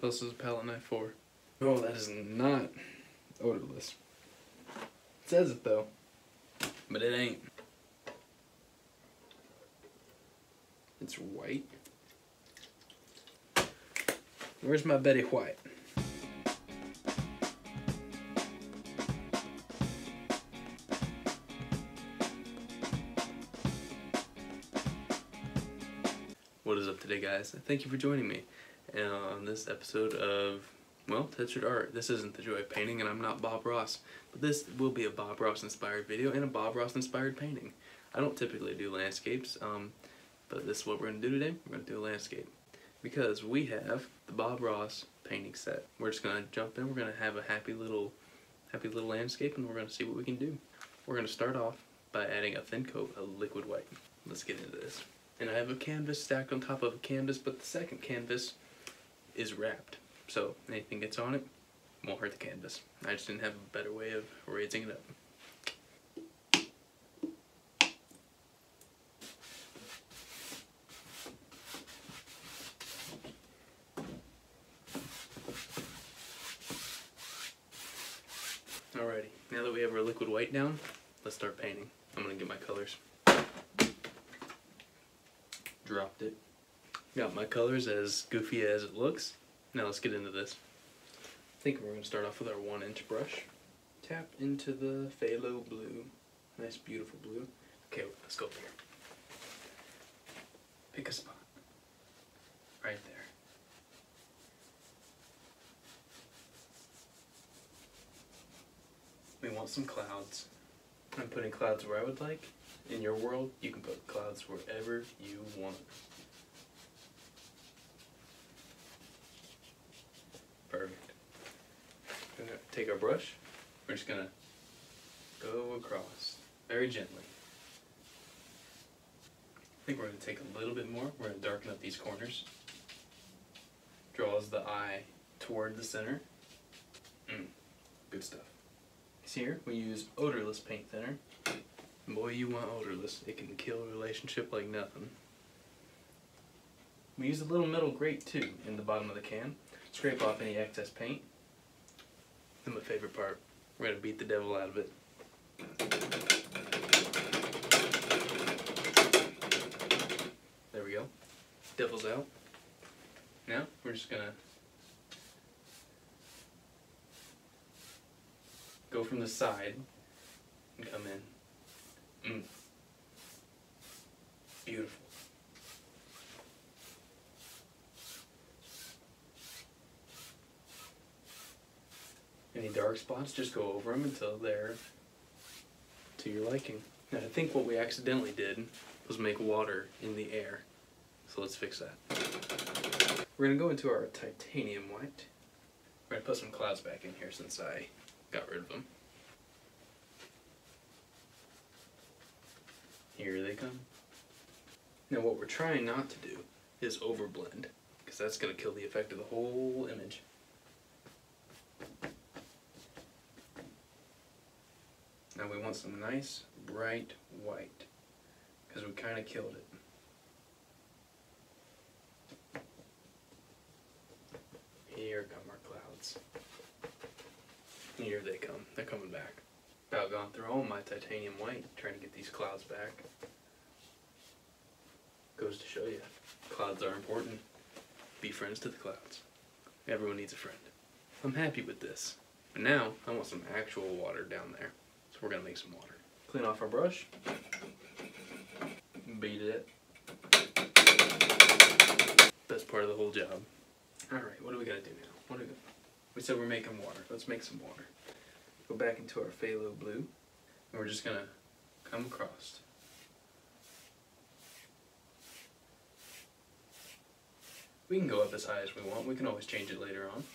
else is a palette knife for? Oh, that is not odorless. It says it though, but it ain't. It's white. Where's my Betty White? What is up today, guys? Thank you for joining me on this episode of, well, Tetrad Art. This isn't the joy of painting, and I'm not Bob Ross, but this will be a Bob Ross inspired video and a Bob Ross inspired painting. I don't typically do landscapes, but this is what we're going to do today. We're going to do a landscape because we have the Bob Ross painting set. We're just going to jump in. We're going to have a happy little landscape, and we're going to see what we can do. We're going to start off by adding a thin coat of liquid white. Let's get into this. And I have a canvas stacked on top of a canvas, but the second canvas is wrapped. So anything gets on it won't hurt the canvas. I just didn't have a better way of raising it up. Alrighty, now that we have our liquid white down, let's start painting. I'm gonna get my colors. Dropped it. Got my colors as goofy as it looks. Now let's get into this. I think we're going to start off with our 1-inch brush. Tap into the phthalo blue. Nice beautiful blue. Okay, let's go up here. Pick a spot. Right there. We want some clouds. I'm putting clouds where I would like. In your world, you can put clouds wherever you want. Perfect. We're going to take our brush. We're just going to go across very gently. I think we're going to take a little bit more. We're going to darken up these corners. Draws the eye toward the center. Good stuff. Here we use odorless paint thinner. Boy, you want odorless. It can kill a relationship like nothing. We use a little metal grate too in the bottom of the can. Scrape off any excess paint. Then my favorite part, we're going to beat the devil out of it. There we go. Devil's out. Now we're just going to go from the side and come in. Beautiful. Any dark spots, just go over them until they're to your liking. Now, I think what we accidentally did was make water in the air. So let's fix that. We're going to go into our titanium white. We're going to put some clouds back in here since I got rid of them. Here they come. Now what we're trying not to do is overblend, because that's going to kill the effect of the whole image. Now we want some nice bright white, because we kind of killed it. Here come our clouds. Here they come. They're coming back. About gone through all my titanium white trying to get these clouds back. Goes to show you, clouds are important. Be friends to the clouds. Everyone needs a friend. I'm happy with this. But now, I want some actual water down there. So we're going to make some water. Clean off our brush. Beat it. Best part of the whole job. Alright, what do we got to do now? We said we're making water. Let's make some water. Go back into our phthalo blue, and we're just going to come across. We can go up as high as we want. We can always change it later on.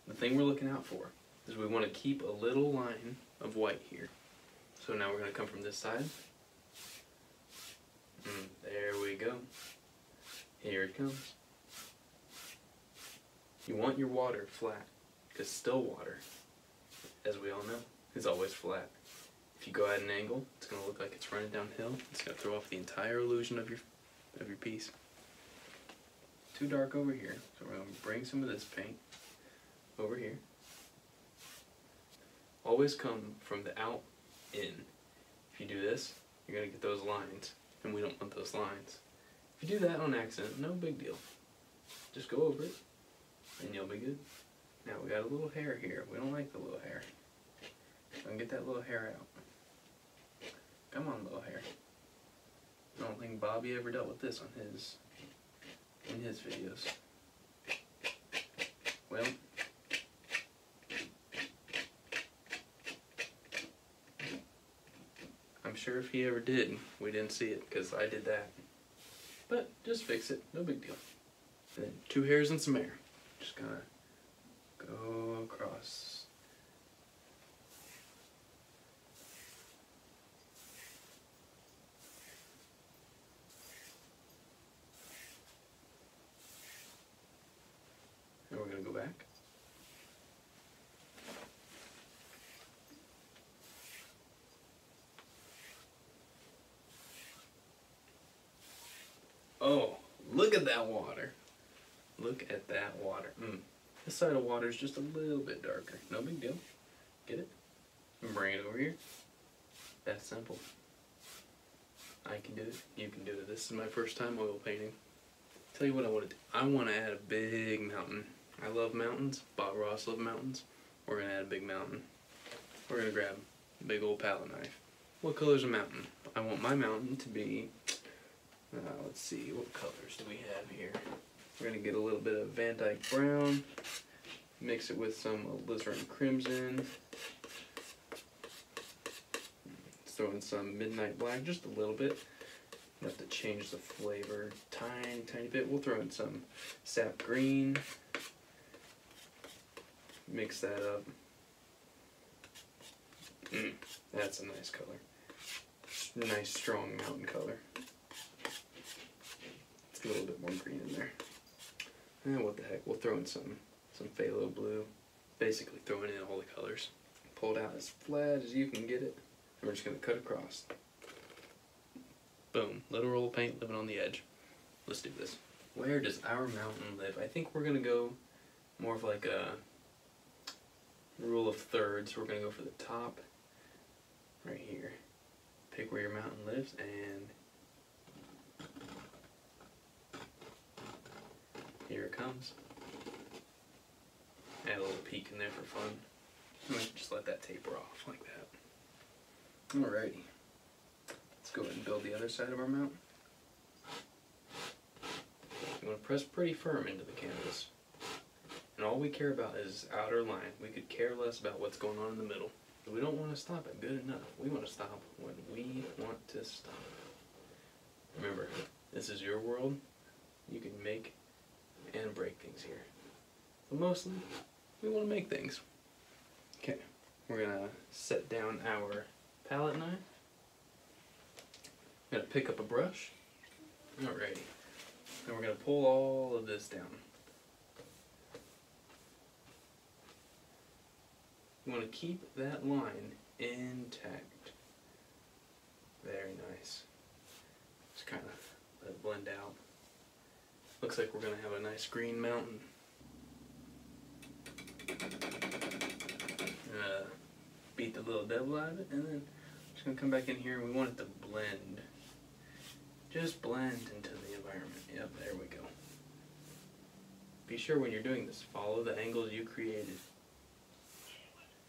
The thing we're looking out for is we want to keep a little line of white here. So now we're going to come from this side. There we go. Here it comes. You want your water flat, because still water, as we all know, is always flat. If you go at an angle, it's going to look like it's running downhill. It's going to throw off the entire illusion of your piece. Too dark over here, so we're going to bring some of this paint over here. Always come from the out in. If you do this, you're going to get those lines, and we don't want those lines. If you do that on accident, no big deal. Just go over it, and you'll be good. Now we got a little hair here. We don't like the little hair. So get that little hair out. Come on, little hair. I don't think Bobby ever dealt with this on in his videos. Well, I'm sure if he ever did, we didn't see it because I did that. But just fix it, no big deal. And then 2 hairs and some air. Just gonna go across. And we're gonna go back. Oh, look at that water. Look at that water. This side of water is just a little bit darker. No big deal. Get it? And bring it over here. That's simple. I can do it. You can do it. This is my first time oil painting. Tell you what I want to do. I want to add a big mountain. I love mountains. Bob Ross loves mountains. We're going to add a big mountain. We're going to grab a big old palette knife. What color's a mountain? I want my mountain to be... let's see, what colors do we have here? We're going to get a little bit of Van Dyke brown, mix it with some alizarin crimson, throw in some midnight black, just a little bit. We'll have to change the flavor tiny bit. We'll throw in some sap green, mix that up. That's a nice color. Nice strong mountain color. A little bit more green in there. And what the heck, we'll throw in some phthalo blue. Basically throwing in all the colors. Pull it out as flat as you can get it. And we're just going to cut across. Boom. Little roll of paint living on the edge. Let's do this. Where does our mountain live? I think we're going to go more of like a rule of thirds. We're going to go for the top right here. Pick where your mountain lives and here it comes. Add a little peak in there for fun. And just let that taper off like that. Alrighty. Let's go ahead and build the other side of our mountain. You want to press pretty firm into the canvas. And all we care about is outer line. We could care less about what's going on in the middle. We don't want to stop at good enough. We want to stop when we want to stop. Remember, this is your world. You can make and break things here. But mostly, we want to make things. Okay, we're going to set down our palette knife. I'm going to pick up a brush. Alrighty. And we're going to pull all of this down. You want to keep that line intact. Very nice. Just kind of let it blend out. Looks like we're going to have a nice green mountain. Beat the little devil out of it, and then just going to come back in here and we want it to blend. Just blend into the environment. Yep, there we go. Be sure when you're doing this, follow the angles you created.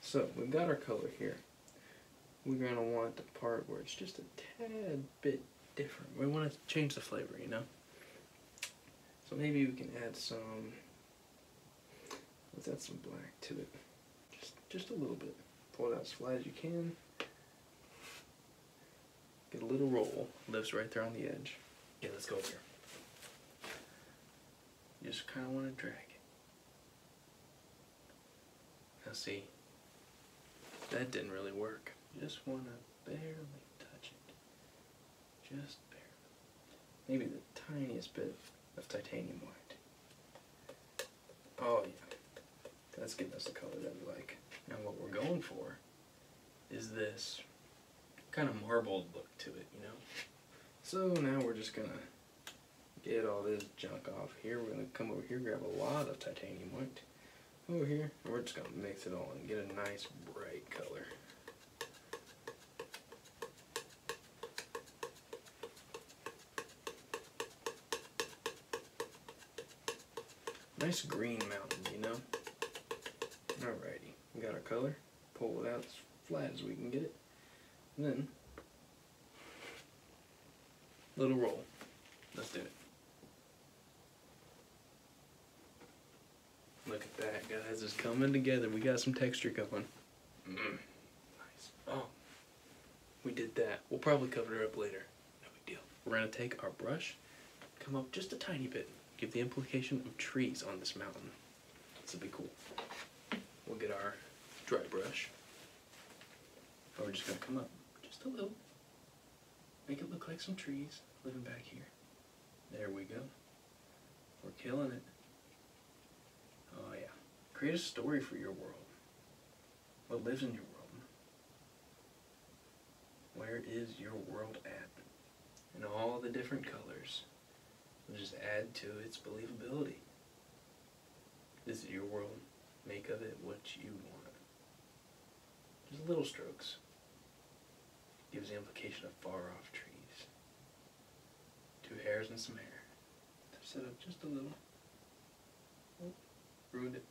So, we've got our color here. We're going to want the part where it's just a tad bit different. We want to change the flavor, you know? So maybe we can add some, let's add some black to it. Just a little bit. Pull it out as flat as you can. Get a little roll. Lives right there on the edge. Yeah, let's go here. You just kind of want to drag it. Now see, that didn't really work. You just want to barely touch it. Just barely. Maybe the tiniest bit of titanium white. Oh yeah. That's giving us the color that we like. And what we're going for is this kind of marbled look to it, you know? So now we're just gonna get all this junk off here. We're gonna come over here, grab a lot of titanium white over here, and we're just gonna mix it all and get a nice bright color. Nice green mountain, you know? Alrighty, we got our color. Pull it out as flat as we can get it. And then, little roll. Let's do it. Look at that, guys. It's coming together. We got some texture going. Nice. Oh, we did that. We'll probably cover it up later. No big deal. We're going to take our brush, come up just a tiny bit, give the implication of trees on this mountain. This will be cool. We'll get our dry brush. And we're just going to come up just a little. Make it look like some trees living back here. There we go. We're killing it. Oh yeah. Create a story for your world. What lives in your world? Where is your world at? In all the different colors. We'll just add to its believability. This is your world. Make of it what you want. Just little strokes. Gives the implication of far off trees. 2 hairs and some hair. Set up just a little. Oh, ruined it.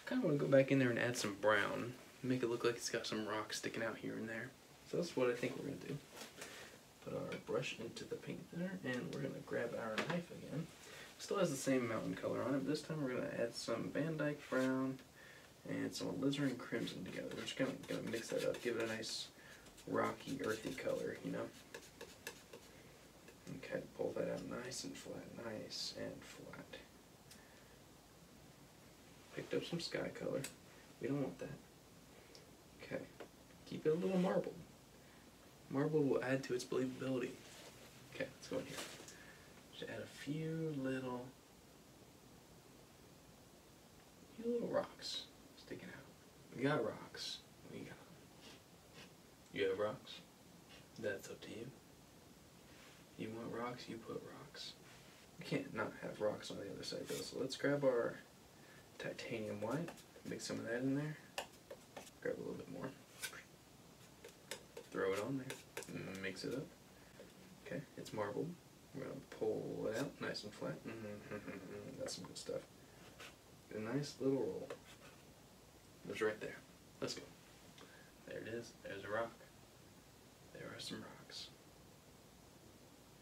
Kind of want to go back in there and add some brown. Make it look like it's got some rocks sticking out here and there. So that's what I think we're going to do. Put our brush into the paint thinner, and we're going to grab our knife again. Still has the same mountain color on it, but this time we're going to add some Van Dyke brown and some alizarin crimson together. We're just going to mix that up, give it a nice rocky, earthy color, you know. Okay, pull that out nice and flat, nice and flat. Picked up some sky color. We don't want that. Okay, keep it a little marbled. Marble will add to its believability. Okay, let's go in here. Just add a few little rocks sticking out. We got rocks. You have rocks? That's up to you. You want rocks, you put rocks. We can't not have rocks on the other side though, so let's grab our titanium white, mix some of that in there, grab a little bit more, throw it on there, mix it up. Okay, it's marbled. We're going to pull it out nice and flat. That's some good stuff. A nice little roll. It was right there. Let's go. There it is. There's a rock. There are some rocks.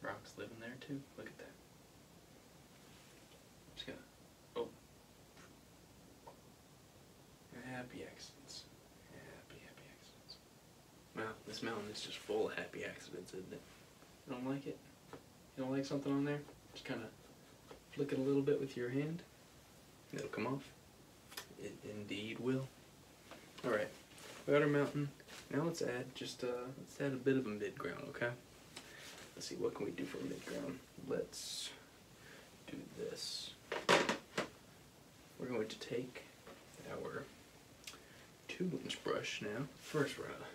Rocks living there too. Look at that. Just gonna, oh. Happy accidents. Happy accidents. Wow, this mountain is just full of happy accidents, isn't it? You don't like it? You don't like something on there? Just kind of flick it a little bit with your hand. It'll come off. It indeed will. Alright, we got our mountain. Now let's add let's add a bit of a mid-ground, okay? Let's see, what can we do for a mid-ground? Let's do this. We're going to take our 2-inch brush now. First we're going to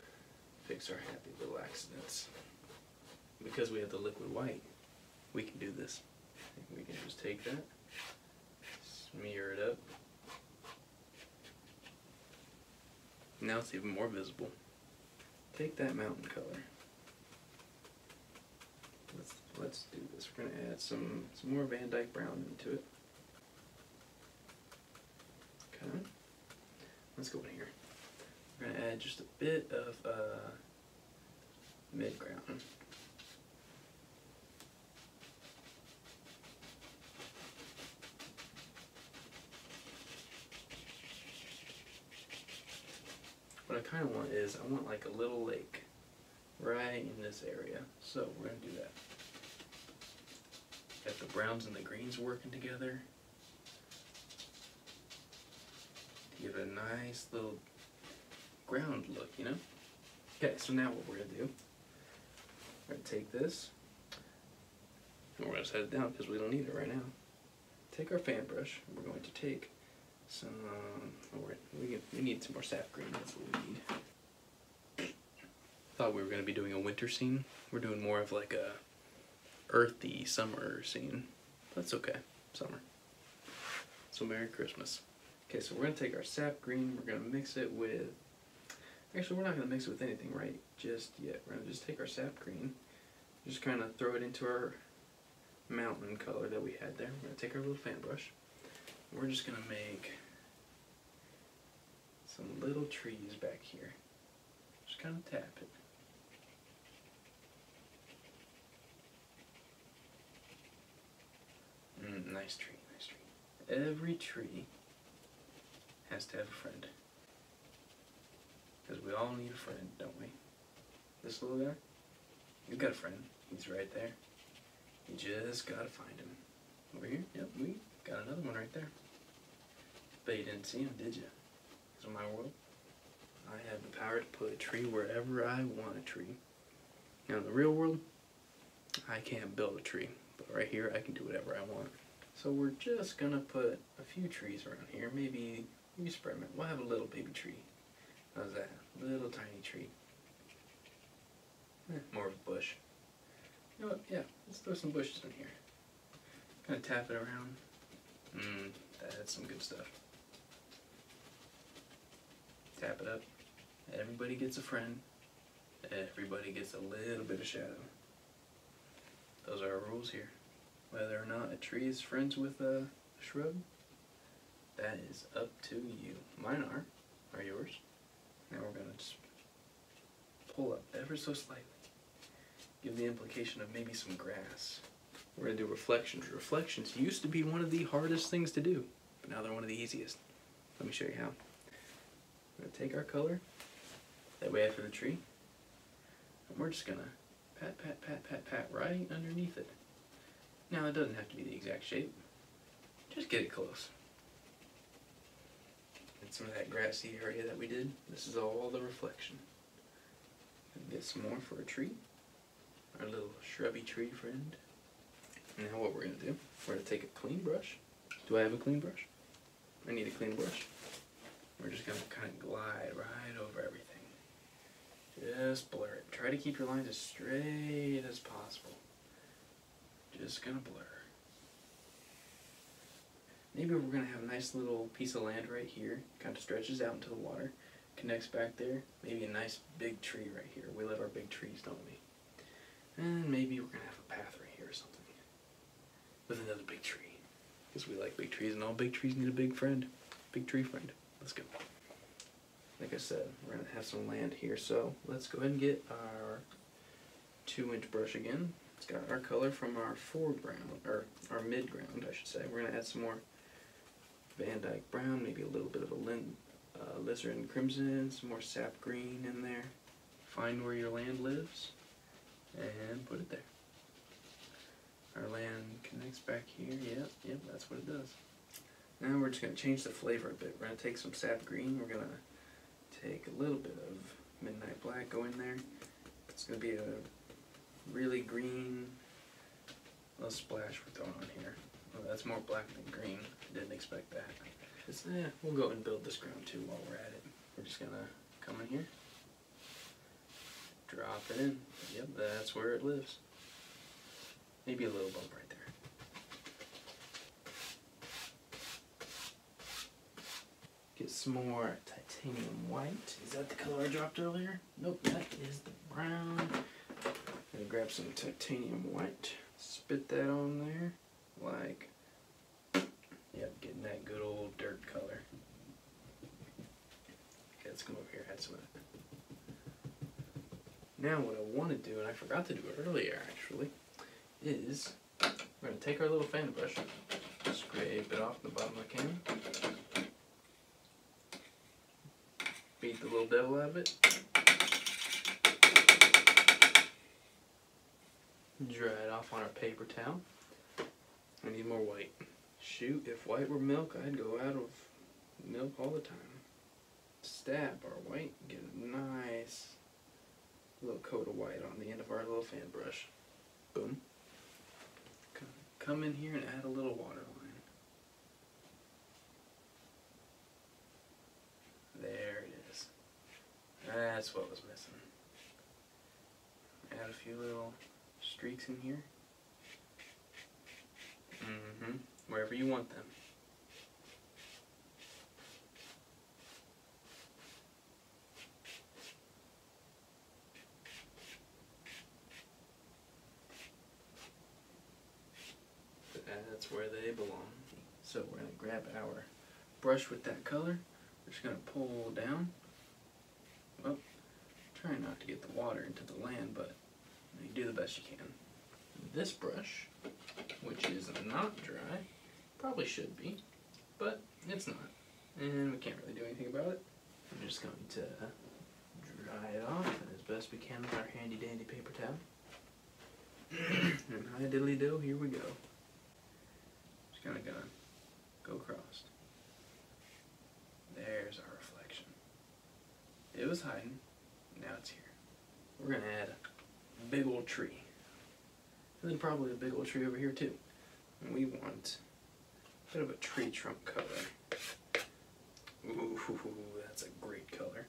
fix our happy little accidents. Because we have the liquid white, we can do this. We can just take that, smear it up. Now it's even more visible. Take that mountain color. Let's do this. We're gonna add some more Van Dyke brown into it. Okay. Let's go in here. We're gonna add just a bit of mid-ground. What I kind of want is, I want like a little lake right in this area. So we're going to do that. Got the browns and the greens working together to give it a nice little ground look, you know? Okay, so now what we're going to do, we're going to take this, and we're going to set it down because we don't need it right now. Take our fan brush, and we're going to take some, we need some more sap green, that's what we need. thought we were going to be doing a winter scene. We're doing more of like a earthy summer scene. That's okay. Summer. So Merry Christmas. Okay, so we're going to take our sap green. We're going to mix it with... Actually, we're not going to mix it with anything right just yet. We're going to just take our sap green. Just kind of throw it into our mountain color that we had there. We're going to take our little fan brush. We're just going to make some little trees back here. Just kind of tap it. Nice tree, nice tree. Every tree has to have a friend. Because we all need a friend, don't we? This little guy, he's got a friend. He's right there. You just gotta find him. Over here, yep, we got another one right there. Bet you didn't see him, did you? Because in my world, I have the power to put a tree wherever I want a tree. Now in the real world, I can't build a tree. But right here, I can do whatever I want. So we're just gonna put a few trees around here. Maybe spread them. We'll have a little baby tree. How's that? Little tiny tree. More of a bush. You know what? Yeah, let's throw some bushes in here. Kind of tap it around. That's some good stuff. Tap it up. Everybody gets a friend. Everybody gets a little bit of shadow. Those are our rules here. Whether or not a tree is friends with a shrub, that is up to you. Mine are yours. Now we're going to just pull up ever so slightly. Give the implication of maybe some grass. We're going to do reflections. Reflections used to be one of the hardest things to do, but now they're one of the easiest. Let me show you how. We're going to take our color that we have for the tree, and we're just going to pat, pat, pat, pat, pat right underneath it. Now it doesn't have to be the exact shape. Just get it close. And some of that grassy area that we did, this is all the reflection. Get some more for a tree. Our little shrubby tree friend. Now what we're going to do, we're going to take a clean brush. Do I have a clean brush? I need a clean brush. We're just going to kind of glide right over everything. Just blur it. Try to keep your lines as straight as possible. Just gonna blur. Maybe we're gonna have a nice little piece of land right here. Kind of stretches out into the water. Connects back there. Maybe a nice big tree right here. We love our big trees, don't we? And maybe we're gonna have a path right here or something. With another big tree. Because we like big trees and all big trees need a big friend. Big tree friend. Let's go. Like I said, we're gonna have some land here. So let's go ahead and get our 2-inch brush again. It's got our color from our foreground, or our midground, I should say. We're going to add some more Van Dyke brown, maybe a little bit of a alizarin crimson, some more sap green in there. Find where your land lives, and put it there. Our land connects back here. Yep, that's what it does. Now we're just going to change the flavor a bit. We're going to take some sap green. We're going to take a little bit of midnight black, go in there. It's going to be a really green little splash we're throwing on here. Oh, that's more black than green. I didn't expect that. We'll go and build this ground too while we're at it. We're just gonna come in here, drop it in. Yep, that's where it lives. Maybe a little bump right there. Get some more titanium white. Is that the color I dropped earlier? Nope, that is the brown. Gonna grab some titanium white, spit that on there, like, yep, getting that good old dirt color. Okay, let's come over here, add some of that. Now what I want to do, and I forgot to do it earlier actually, is we're gonna take our little fan brush, scrape it off the bottom of the can, beat the little devil out of it. Dry it off on our paper towel. I need more white. Shoot, if white were milk, I'd go out of milk all the time. Stab our white, get a nice little coat of white on the end of our little fan brush. Boom. Come in here and add a little water line. There it is. That's what was missing. few little streaks in here. Wherever you want them. That's where they belong. So we're going to grab our brush with that color. We're just going to pull down. Well, try not to get the water into the land, but you do the best you can. This brush, which is not dry, probably should be, but it's not. And we can't really do anything about it. I'm just going to dry it off as best we can with our handy dandy paper towel. And hi diddly do, here we go. Just kinda gonna go across. There's our reflection. It was hiding, now it's here. We're gonna add a big old tree. And then probably a big old tree over here too. And we want a bit of a tree trunk color. Ooh, that's a great color.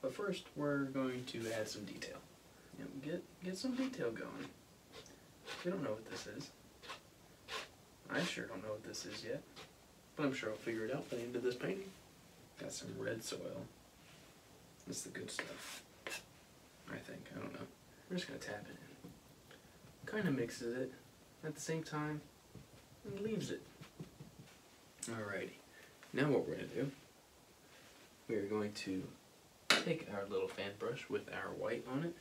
But first, we're going to add some detail. Get some detail going. We don't know what this is. I sure don't know what this is yet. But I'm sure I'll figure it out by the end of this painting. Got some red soil. That's the good stuff. I think. I don't know. We're just going to tap it in. Kind of mixes it at the same time and leaves it. Alrighty. Now what we're going to do, we are going to take our little fan brush with our white on it.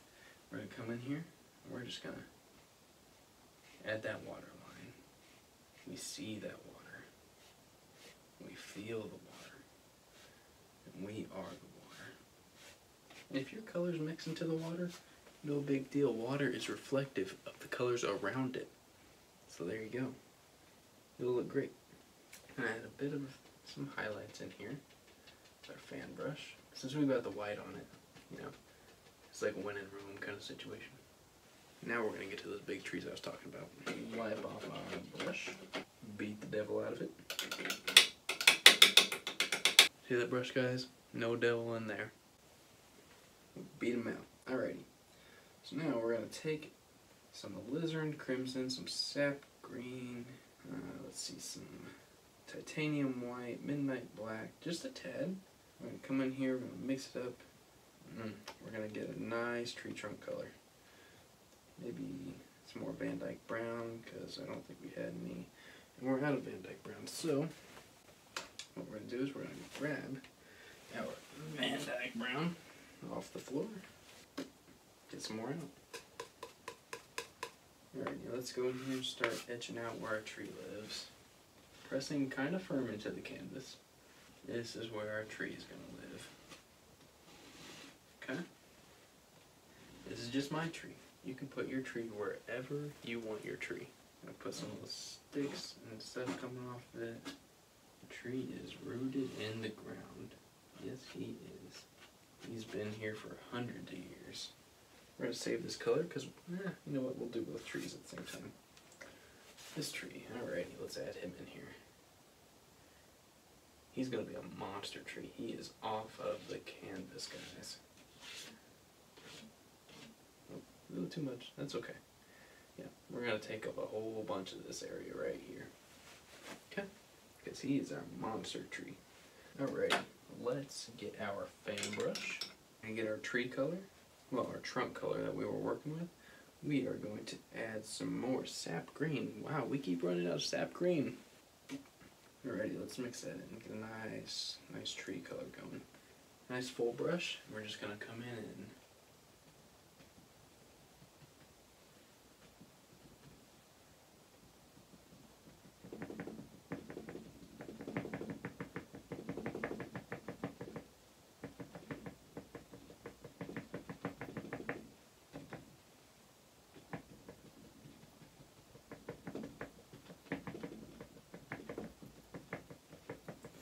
We're going to come in here and we're just going to add that water line. We see that water. We feel the water. And we are the water. And if your colors mix into the water, no big deal. Water is reflective of the colors around it. So there you go. It'll look great. And add a bit of some highlights in here with our fan brush. Since we've got the white on it, you know, it's like when in Rome kind of situation. Now we're going to get to those big trees I was talking about. Wipe off our brush. Beat the devil out of it. See that brush, guys? No devil in there. Beat him out. Alrighty. So now we're going to take some alizarin crimson, some sap green, let's see, some titanium white, midnight black, just a tad. We're going to come in here, we're going to mix it up. We're going to get a nice tree trunk color. Maybe some more Van Dyke brown, because I don't think we had any. And we're out of Van Dyke brown, so what we're going to do is we're going to grab our Van Dyke brown off the floor. Get some more out. Alright, now let's go in here and start etching out where our tree lives. Pressing kind of firm into the canvas. This is where our tree is going to live. Okay? This is just my tree. You can put your tree wherever you want your tree. I'm going to put some little sticks and stuff coming off of it. The tree is rooted in the ground. Yes, he is. He's been here for hundreds of years. We're going to save this color because, you know what, we'll do both trees at the same time. This tree, alrighty, let's add him in here. He's going to be a monster tree. He is off of the canvas, guys. Oh, a little too much. That's okay. Yeah, we're going to take up a whole bunch of this area right here. Okay? Because he is our monster tree. Alrighty, let's get our fan brush and get our tree color. Well, our trunk color that we were working with. We are going to add some more sap green. Wow, we keep running out of sap green. Alrighty, let's mix that in and get a nice tree color going. Nice full brush. We're just going to come in and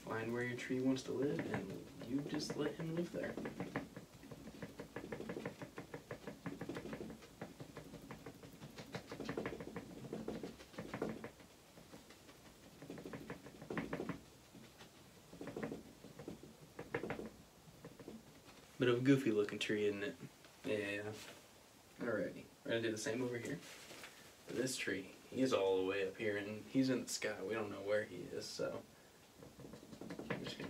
find where your tree wants to live, and you just let him live there. Bit of a goofy looking tree, isn't it? Yeah. Alrighty. We're gonna do the same over here. For this tree, he's all the way up here and he's in the sky. We don't know where he is, so I'm just gonna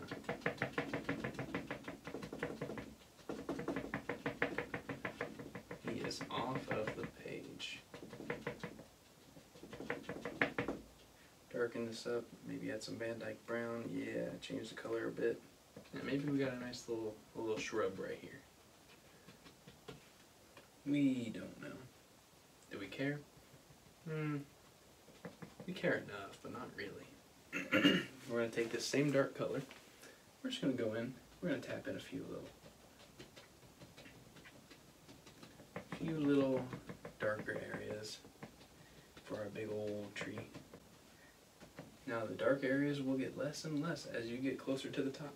he is off of the page. Darken this up, maybe add some Van Dyke brown, yeah, change the color a bit. And maybe we got a nice little shrub right here. We don't know. Do we care? We care enough, but not really. We're going to take this same dark color. We're just going to go in. We're going to tap in a few little darker areas for our big old tree. Now the dark areas will get less and less as you get closer to the top.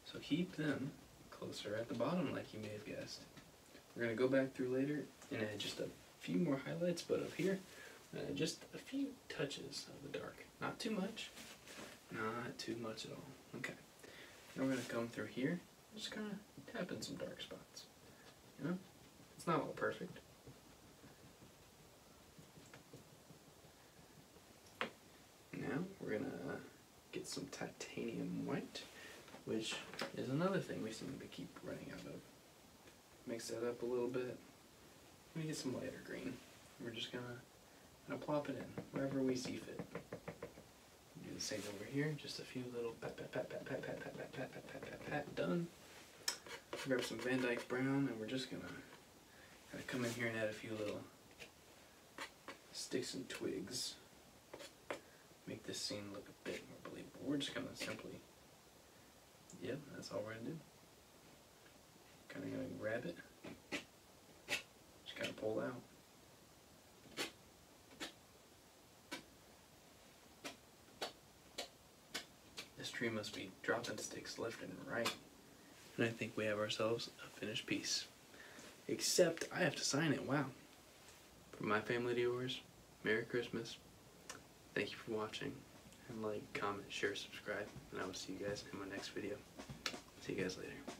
So keep them closer at the bottom like you may have guessed. We're going to go back through later and add just a few more highlights, but up here, just a few touches of the dark. Not too much. Not too much at all. Okay. Now we're going to come through here, just kind of tap in some dark spots. You know? It's not all perfect. Now we're going to get some titanium white, which is another thing we seem to keep running out of. Mix that up a little bit. Let me get some lighter green. We're just gonna plop it in wherever we see fit. Do the same over here. Just a few little pat, pat, pat, pat, pat, pat, pat, pat, pat, pat, pat, pat, pat. Done. Grab some Van Dyke brown, and we're just gonna come in here and add a few little sticks and twigs. Make this scene look a bit more believable. We're just gonna simply, yep, that's all we're gonna do. Kind of gonna grab it, just kind of pull out. This tree must be dropping sticks left and right. And I think we have ourselves a finished piece. Except I have to sign it, wow. From my family to yours, Merry Christmas. Thank you for watching. And like, comment, share, subscribe. And I will see you guys in my next video. See you guys later.